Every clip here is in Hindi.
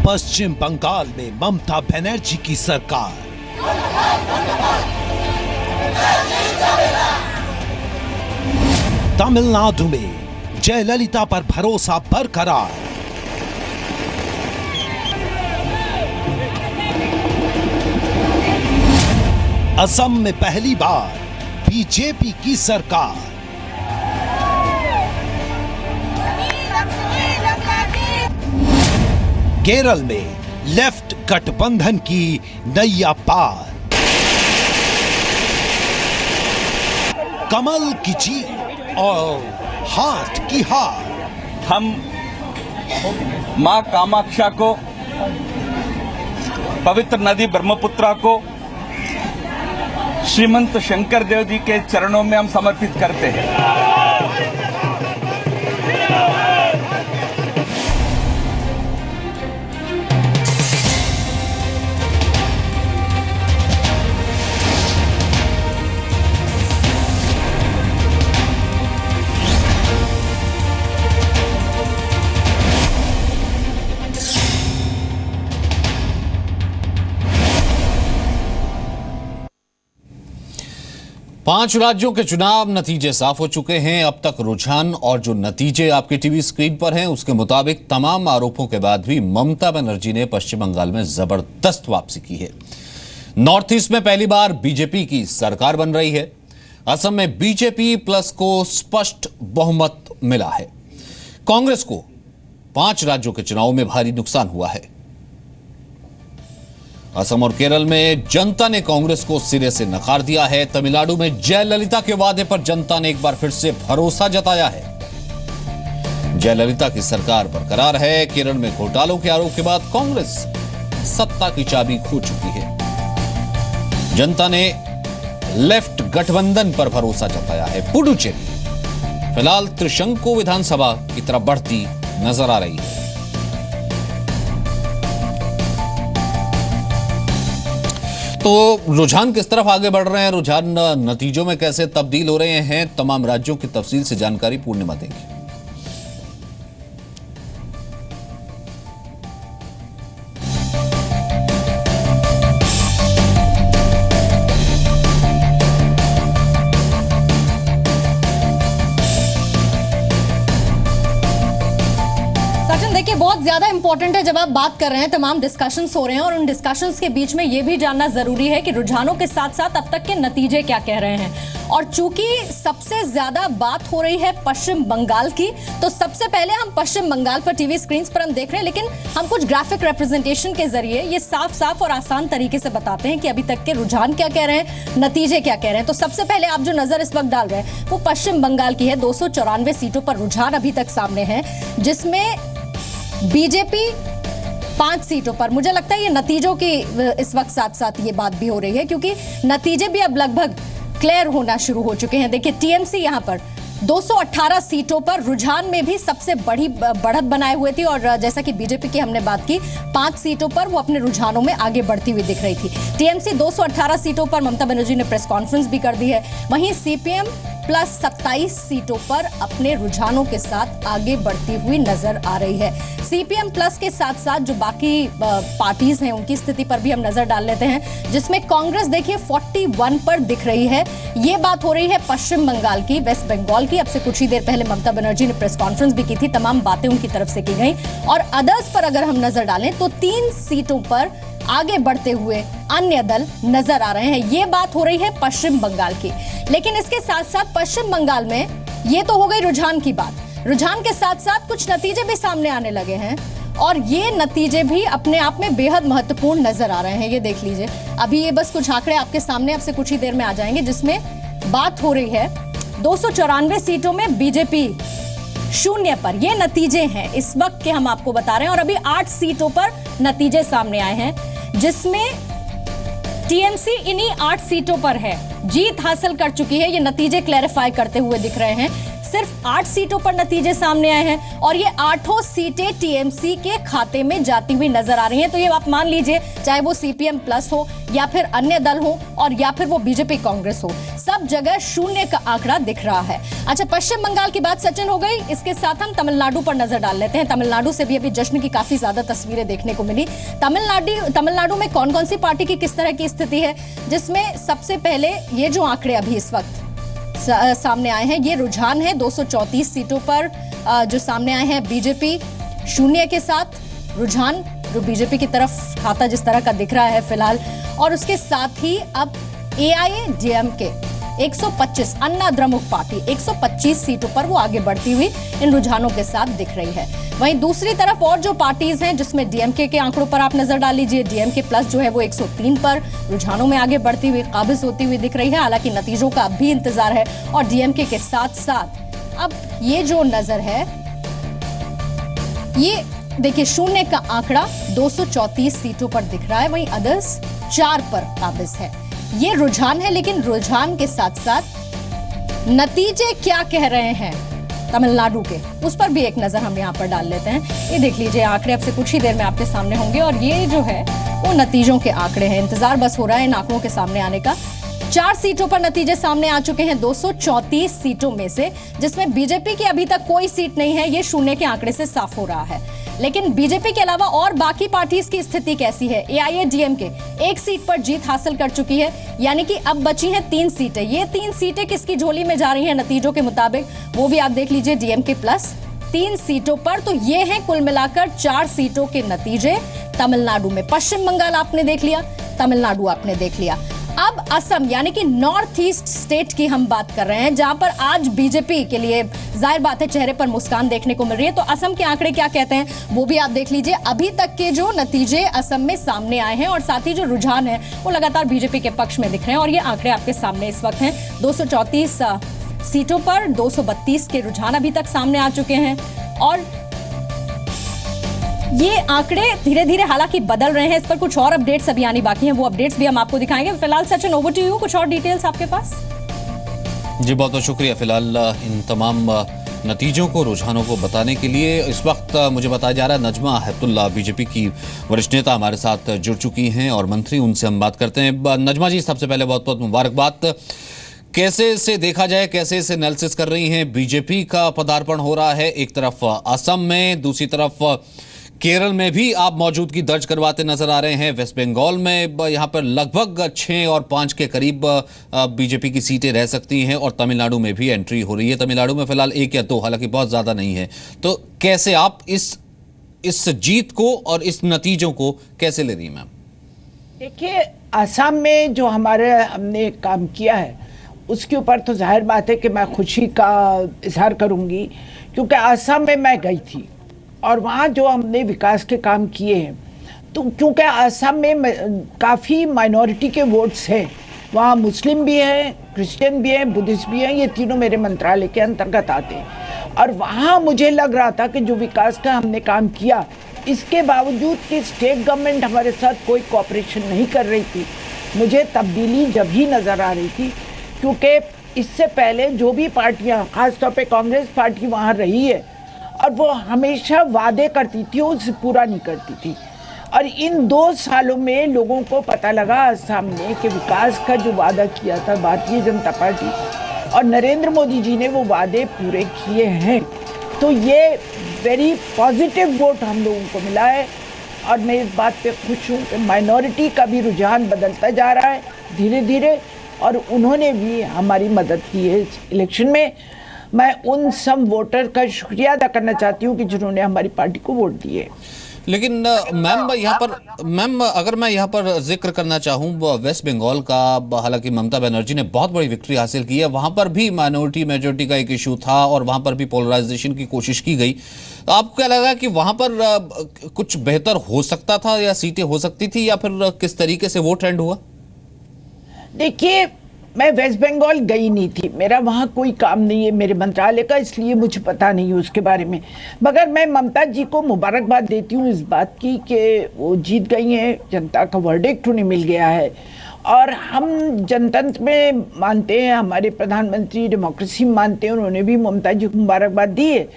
पश्चिम बंगाल में ममता बनर्जी की सरकार। तमिलनाडु में जयललिता पर भरोसा बरकरार। असम में पहली बार बीजेपी की सरकार। केरल में लेफ्ट गठबंधन की नैया पार। कमल की जीत और हाथ की हार। हम मां कामाक्षा को, पवित्र नदी ब्रह्मपुत्रा को श्रीमंत शंकर देव जी के चरणों में हम समर्पित करते हैं। पांच राज्यों के चुनाव नतीजे साफ हो चुके हैं। अब तक रुझान और जो नतीजे आपके टीवी स्क्रीन पर हैं उसके मुताबिक तमाम आरोपों के बाद भी ममता बनर्जी ने पश्चिम बंगाल में जबरदस्त वापसी की है। नॉर्थ ईस्ट में पहली बार बीजेपी की सरकार बन रही है। असम में बीजेपी प्लस को स्पष्ट बहुमत मिला है। कांग्रेस को 5 राज्यों के चुनाव में भारी नुकसान हुआ है। असम और केरल में जनता ने कांग्रेस को सिरे से नकार दिया है। तमिलनाडु में जयललिता के वादे पर जनता ने एक बार फिर से भरोसा जताया है। जयललिता की सरकार बरकरार है। केरल में घोटालों के आरोप के बाद कांग्रेस सत्ता की चाबी खो चुकी है। जनता ने लेफ्ट गठबंधन पर भरोसा जताया है। पुडुचेरी फिलहाल त्रिशंकु विधानसभा की तरफ बढ़ती नजर आ रही है। तो रुझान किस तरफ आगे बढ़ रहे हैं, रुझान नतीजों में कैसे तब्दील हो रहे हैं, तमाम राज्यों की तफसील से जानकारी पूर्णिमा देंगे। देखिए, बहुत ज्यादा इंपॉर्टेंट है जब आप बात कर रहे हैं, तमाम डिस्कशंस हो रहे हैं और उन डिस्कशंस के बीच में यह भी जानना जरूरी है कि रुझानों के साथ साथ अब तक के नतीजे क्या कह रहे हैं। और चूंकि सबसे ज्यादा बात हो रही है पश्चिम बंगाल की, तो सबसे पहले हम पश्चिम बंगाल पर टीवी स्क्रीन पर हम देख रहे हैं, लेकिन हम कुछ ग्राफिक रिप्रेजेंटेशन के जरिए ये साफ साफ और आसान तरीके से बताते हैं कि अभी तक के रुझान क्या कह रहे हैं, नतीजे क्या कह रहे हैं। तो सबसे पहले आप जो नजर इस वक्त डाल रहे हैं वो पश्चिम बंगाल की है। 294 सीटों पर रुझान अभी तक सामने है, जिसमें बीजेपी 5 सीटों पर। मुझे लगता है ये नतीजों की इस वक्त साथ साथ ये बात भी हो रही है, क्योंकि नतीजे भी अब लगभग क्लियर होना शुरू हो चुके हैं। देखिए, टीएमसी यहां पर 218 सीटों पर रुझान में भी सबसे बड़ी बढ़त बनाए हुए थी, और जैसा कि बीजेपी की हमने बात की, 5 सीटों पर वो अपने रुझानों में आगे बढ़ती हुई दिख रही थी। टीएमसी 218 सीटों पर, ममता बनर्जी ने प्रेस कॉन्फ्रेंस भी कर दी है। वहीं सीपीएम प्लस 27 सीटों पर अपने रुझानों के साथ आगे बढ़ती हुई नजर आ रही है। सीपीएम प्लस के साथ साथ जो बाकी पार्टीज हैं उनकी स्थिति पर भी हम नजर डाल लेते हैं, जिसमें कांग्रेस देखिए 41 पर दिख रही है। ये बात हो रही है पश्चिम बंगाल की, वेस्ट बंगाल की। अब से कुछ ही देर पहले ममता बनर्जी ने प्रेस कॉन्फ्रेंस भी की थी, तमाम बातें उनकी तरफ से की गई। और अदर्स पर अगर हम नजर डालें तो 3 सीटों पर आगे बढ़ते हुए अन्य दल नजर आ रहे हैं। ये बात हो रही है पश्चिम बंगाल की। लेकिन इसके साथ साथ पश्चिम बंगाल में ये तो हो गई रुझान की बात। रुझान के साथ साथ कुछ नतीजे भी सामने आने लगे हैं, और ये नतीजे भी अपने आप में बेहद महत्वपूर्ण नजर आ रहे हैं। ये देख लीजिए, अभी ये बस कुछ आंकड़े आपके सामने अब से कुछ ही देर में आ जाएंगे, जिसमें बात हो रही है 294 सीटों में बीजेपी 0 पर। ये नतीजे हैं इस वक्त के हम आपको बता रहे हैं। और अभी 8 सीटों पर नतीजे सामने आए हैं, जिसमें टीएमसी इन्हीं 8 सीटों पर है, जीत हासिल कर चुकी है। ये नतीजे क्लैरिफाई करते हुए दिख रहे हैं। सिर्फ 8 सीटों पर नतीजे सामने आए हैं और ये 8 सीटें टीएमसी के खाते में जाती हुई नजर आ रही हैं। तो ये आप मान लीजिए, चाहे वो सीपीएम प्लस हो या फिर अन्य दल हो और या फिर वो बीजेपी कांग्रेस हो, सब जगह शून्य का आंकड़ा दिख रहा है। अच्छा, पश्चिम बंगाल की बात सचिन हो गई, इसके साथ हम तमिलनाडु पर नजर डाल लेते हैं। तमिलनाडु से भी अभी जश्न की काफी ज्यादा तस्वीरें देखने को मिली। तमिलनाडु में कौन कौन सी पार्टी की किस तरह की स्थिति है, जिसमें सबसे पहले ये जो आंकड़े अभी इस वक्त सामने आए हैं, ये रुझान है 234 सीटों पर जो सामने आए हैं। बीजेपी शून्य के साथ रुझान जो बीजेपी की तरफ खाता जिस तरह का दिख रहा है फिलहाल, और उसके साथ ही अब एआईएडीएमके 125, अन्ना द्रमुक पार्टी 125 सीटों पर वो आगे बढ़ती हुई इन रुझानों के साथ दिख रही है। वहीं दूसरी तरफ और जो पार्टीज हैं, जिसमें डीएमके के आंकड़ों पर आप नजर डाल लीजिए, डीएमके प्लस जो है वो 103 पर रुझानों में आगे बढ़ती हुई काबिज होती हुई दिख रही है। हालांकि नतीजों का अब भी इंतजार है और डीएमके के साथ साथ अब ये जो नजर है, ये देखिए शून्य का आंकड़ा 234 सीटों पर दिख रहा है, वहीं अदर्स 4 पर काबिज है। ये रुझान है, लेकिन रुझान के साथ साथ नतीजे क्या कह रहे हैं तमिलनाडु के, उस पर भी एक नजर हम यहाँ पर डाल लेते हैं। ये देख लीजिए, आंकड़े अब से कुछ ही देर में आपके सामने होंगे और ये जो है वो नतीजों के आंकड़े हैं। इंतजार बस हो रहा है इन आंकड़ों के सामने आने का। 4 सीटों पर नतीजे सामने आ चुके हैं 234 सीटों में से, जिसमें बीजेपी की अभी तक कोई सीट नहीं है। ये शून्य के आंकड़े से साफ हो रहा है। लेकिन बीजेपी के अलावा और बाकी पार्टीज की स्थिति कैसी है? एआईएडीएमके 1 सीट पर जीत हासिल कर चुकी है, यानी कि अब बची हैं 3 सीटें। ये 3 सीटें किसकी झोली में जा रही हैं नतीजों के मुताबिक, वो भी आप देख लीजिए। डीएमके प्लस 3 सीटों पर, तो ये हैं कुल मिलाकर 4 सीटों के नतीजे तमिलनाडु में। पश्चिम बंगाल आपने देख लिया, तमिलनाडु आपने देख लिया। अब असम यानी कि नॉर्थ ईस्ट स्टेट की हम बात कर रहे हैं, जहां पर आज बीजेपी के लिए जाहिर बात है चेहरे पर मुस्कान देखने को मिल रही है। तो असम के आंकड़े क्या कहते हैं वो भी आप देख लीजिए। अभी तक के जो नतीजे असम में सामने आए हैं और साथ ही जो रुझान है वो लगातार बीजेपी के पक्ष में दिख रहे हैं और ये आंकड़े आपके सामने इस वक्त हैं। 234 सीटों पर 232 के रुझान अभी तक सामने आ चुके हैं और ये आंकड़े धीरे धीरे हालांकि बदल रहे हैं। इस पर कुछ और अपडेट्स अभी आनी बाकी हैं, वो अपडेट्स भी हम आपको दिखाएंगे। फिलहाल सचिन, ओवर टू यू, कुछ और डिटेल्स आपके पास? जी बहुत बहुत शुक्रिया फिलहाल इन तमाम नतीजों को, रुझानों को बताने के लिए। इस वक्त मुझे बताया जा रहा है नजमा हेपतुल्ला बीजेपी की वरिष्ठ नेता हमारे साथ जुड़ चुकी हैं और मंत्री, उनसे हम बात करते हैं। नजमा जी, सबसे पहले बहुत बहुत मुबारकबाद। कैसे इसे देखा जाए, कैसे इसे एनालिसिस कर रही हैं? बीजेपी का पदार्पण हो रहा है एक तरफ असम में, दूसरी तरफ केरल में भी आप मौजूदगी दर्ज करवाते नजर आ रहे हैं। वेस्ट बंगाल में यहाँ पर लगभग 6 और 5 के करीब बीजेपी की सीटें रह सकती हैं और तमिलनाडु में भी एंट्री हो रही है। तमिलनाडु में फिलहाल 1 या 2, हालांकि बहुत ज़्यादा नहीं है। तो कैसे आप इस जीत को और इस नतीजों को कैसे ले रही हैं मैम? देखिए, असम में जो हमने काम किया है उसके ऊपर तो जाहिर बात है कि मैं खुशी का इजहार करूँगी, क्योंकि असम में मैं गई थी और वहाँ जो हमने विकास के काम किए हैं, तो क्योंकि असम में काफ़ी माइनॉरिटी के वोट्स हैं, वहाँ मुस्लिम भी हैं, क्रिश्चियन भी हैं, बुद्धिस्ट भी हैं, ये तीनों मेरे मंत्रालय के अंतर्गत आते हैं। और वहाँ मुझे लग रहा था कि जो विकास का हमने काम किया, इसके बावजूद कि स्टेट गवर्नमेंट हमारे साथ कोई कोऑपरेशन नहीं कर रही थी, मुझे तब्दीली जब ही नज़र आ रही थी। क्योंकि इससे पहले जो भी पार्टियाँ, ख़ासतौर पर कांग्रेस पार्टी वहाँ रही है और वो हमेशा वादे करती थी, उसे पूरा नहीं करती थी। और इन 2 सालों में लोगों को पता लगा असम में कि विकास का जो वादा किया था भारतीय जनता पार्टी और नरेंद्र मोदी जी ने वो वादे पूरे किए हैं। तो ये वेरी पॉजिटिव वोट हम लोगों को मिला है और मैं इस बात पे खुश हूँ कि माइनॉरिटी का भी रुझान बदलता जा रहा है धीरे धीरे, और उन्होंने भी हमारी मदद की है इस इलेक्शन में। मैं उन सब वोटर का शुक्रिया अदा करना चाहती हूँ कि जिन्होंने हमारी पार्टी को वोट दिए। लेकिन मैम अगर मैं यहाँ पर जिक्र करना चाहूँ वेस्ट बंगाल का, हालांकि ममता बनर्जी ने बहुत बड़ी विक्ट्री हासिल की है, वहाँ पर भी माइनॉरिटी मेजॉरिटी का एक इशू था और वहाँ पर भी पोलराइजेशन की कोशिश की गई। तो आपको क्या लगा कि वहाँ पर कुछ बेहतर हो सकता था या सीटें हो सकती थी, या फिर किस तरीके से वो ट्रेंड हुआ? देखिए, मैं वेस्ट बंगाल गई नहीं थी, मेरा वहाँ कोई काम नहीं है मेरे मंत्रालय का, इसलिए मुझे पता नहीं है उसके बारे में। मगर मैं ममता जी को मुबारकबाद देती हूँ इस बात की कि वो जीत गई हैं, जनता का वर्डिक्ट उन्हें मिल गया है और हम जनतंत्र में मानते हैं, हमारे प्रधानमंत्री डेमोक्रेसी में मानते हैं, उन्होंने भी ममता जी को मुबारकबाद दी है।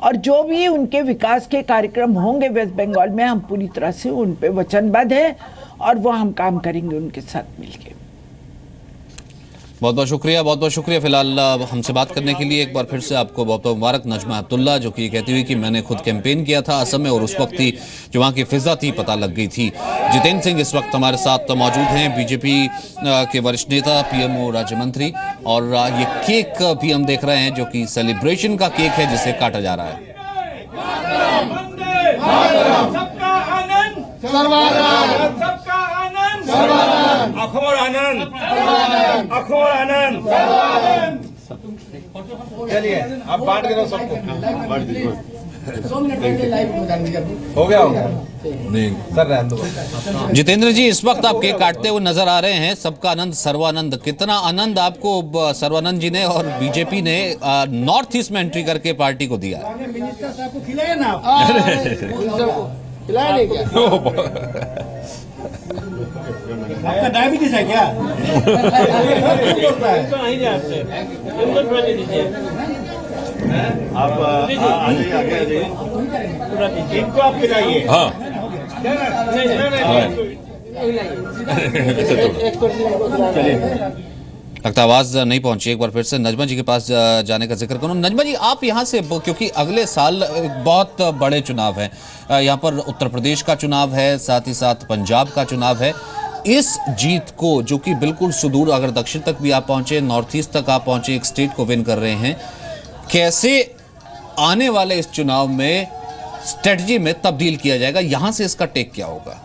और जो भी उनके विकास के कार्यक्रम होंगे वेस्ट बंगाल में, हम पूरी तरह से उन पे वचनबद्ध हैं और वो हम काम करेंगे उनके साथ मिलकर। बहुत बहुत शुक्रिया फिलहाल हमसे बात करने के लिए। एक बार फिर से आपको बहुत बहुत मुबारक। नजमा हेपतुल्ला जो कि कहती हुई कि मैंने खुद कैंपेन किया था असम में और उस वक्त ही जो वहाँ की फिजा थी पता लग गई थी। जितेंद्र सिंह इस वक्त हमारे साथ मौजूद हैं, बीजेपी के वरिष्ठ नेता, पीएमओ राज्य मंत्री। और ये केक भी हम देख रहे हैं जो कि सेलिब्रेशन का केक है जिसे काटा जा रहा है। अखोर आनंद, अखोर आनंद। चलिए आप बांट के दो सबको। हो गया नहीं सर, रहने दो। जितेंद्र जी, इस वक्त आप केक काटते हुए नजर आ रहे हैं। सबका आनंद सर्वानंद। कितना आनंद आपको सर्वानंद जी ने और बीजेपी ने नॉर्थ ईस्ट में एंट्री करके पार्टी को दिया? मिनिस्टर साहब को खिलाया ना, खिलाया नहीं क्या? आपका डायबिटीज है क्या? आप आगे इनको आप खिलाइए। हाँ लगता आवाज नहीं पहुंची। एक बार फिर से नजमा जी के पास जाने का जिक्र करूं। नजमा जी, आप यहां से, क्योंकि अगले साल बहुत बड़े चुनाव हैं, यहां पर उत्तर प्रदेश का चुनाव है, साथ ही साथ पंजाब का चुनाव है। इस जीत को, जो कि बिल्कुल सुदूर, अगर दक्षिण तक भी आप पहुंचे, नॉर्थ ईस्ट तक आप पहुंचे, एक स्टेट को विन कर रहे हैं, कैसे आने वाले इस चुनाव में स्ट्रेटजी में तब्दील किया जाएगा? यहां से इसका टेक क्या होगा?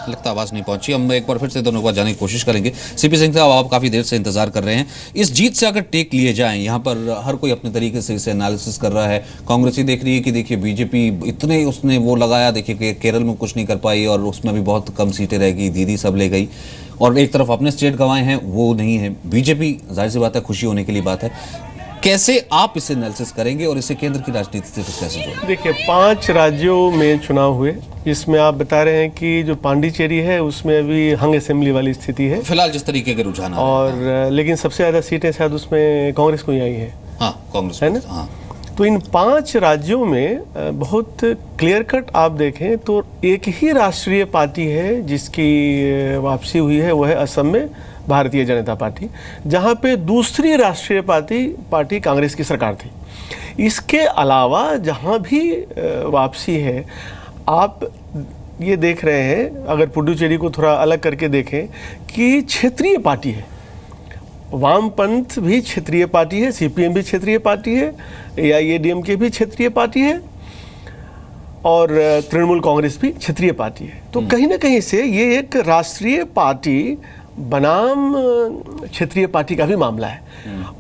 लगता आवाज नहीं पहुंची। हम एक बार फिर से दोनों को जाने की कोशिश करेंगे। सीपी सिंह साहब, आप काफी देर से इंतजार कर रहे हैं। इस जीत से अगर टेक लिए जाएं, यहाँ पर हर कोई अपने तरीके से इसे एनालिसिस कर रहा है। कांग्रेस ही देख रही है कि देखिए बीजेपी इतने उसने वो लगाया, देखिए कि केरल में कुछ नहीं कर पाई और उसमें भी बहुत कम सीटें रह गई, दीदी सब ले गई। और एक तरफ अपने स्टेट गंवाए हैं, वो नहीं है। बीजेपी, जाहिर सी बात है, खुशी होने के लिए बात है। कैसे आप इसे एनालिसिस करेंगे और इसे केंद्र की राजनीति से कैसे जोड़ेंगे? देखिए, 5 राज्यों में चुनाव हुए, इसमें आप बता रहे हैं कि जो पांडिचेरी है उसमें अभी हंग असेंबली वाली स्थिति है फिलहाल जिस तरीके के रुझान और लेकिन सबसे ज्यादा सीटें शायद उसमें कांग्रेस को ही आई है। हाँ, कांग्रेस है ना? हाँ। तो इन 5 राज्यों में बहुत क्लियर कट आप देखें तो एक ही राष्ट्रीय पार्टी है जिसकी वापसी हुई है, वो है असम में भारतीय जनता पार्टी, जहाँ पे दूसरी राष्ट्रीय पार्टी कांग्रेस की सरकार थी। इसके अलावा जहाँ भी वापसी है, आप ये देख रहे हैं, अगर पुडुचेरी को थोड़ा अलग करके देखें, कि क्षेत्रीय पार्टी है। वामपंथ भी क्षेत्रीय पार्टी है, सीपीएम भी क्षेत्रीय पार्टी है, एआईएडीएमके भी क्षेत्रीय पार्टी है और तृणमूल कांग्रेस भी क्षेत्रीय पार्टी है। तो कहीं ना कहीं से ये एक राष्ट्रीय पार्टी बनाम क्षेत्रीय पार्टी का भी मामला है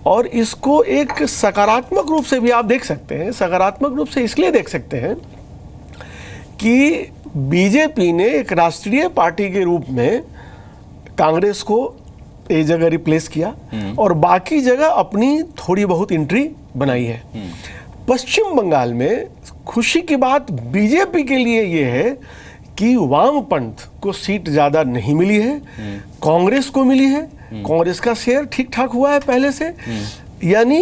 और इसको एक सकारात्मक रूप से भी आप देख सकते हैं। सकारात्मक रूप से इसलिए देख सकते हैं कि बीजेपी ने एक राष्ट्रीय पार्टी के रूप में कांग्रेस को एक जगह रिप्लेस किया और बाकी जगह अपनी थोड़ी बहुत एंट्री बनाई है। पश्चिम बंगाल में खुशी की बात बीजेपी के लिए ये है कि वामपंथ को सीट ज़्यादा नहीं मिली है, कांग्रेस को मिली है। कांग्रेस का शेयर ठीक ठाक हुआ है पहले से, यानी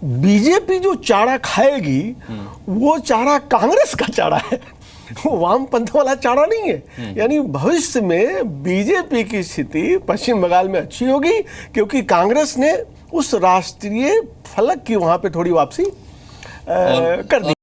बीजेपी जो चारा खाएगी वो चारा कांग्रेस का चारा है, वो वामपंथ वाला चारा नहीं है। यानी भविष्य में बीजेपी की स्थिति पश्चिम बंगाल में अच्छी होगी क्योंकि कांग्रेस ने उस राष्ट्रीय फलक की वहाँ पे थोड़ी वापसी कर दी।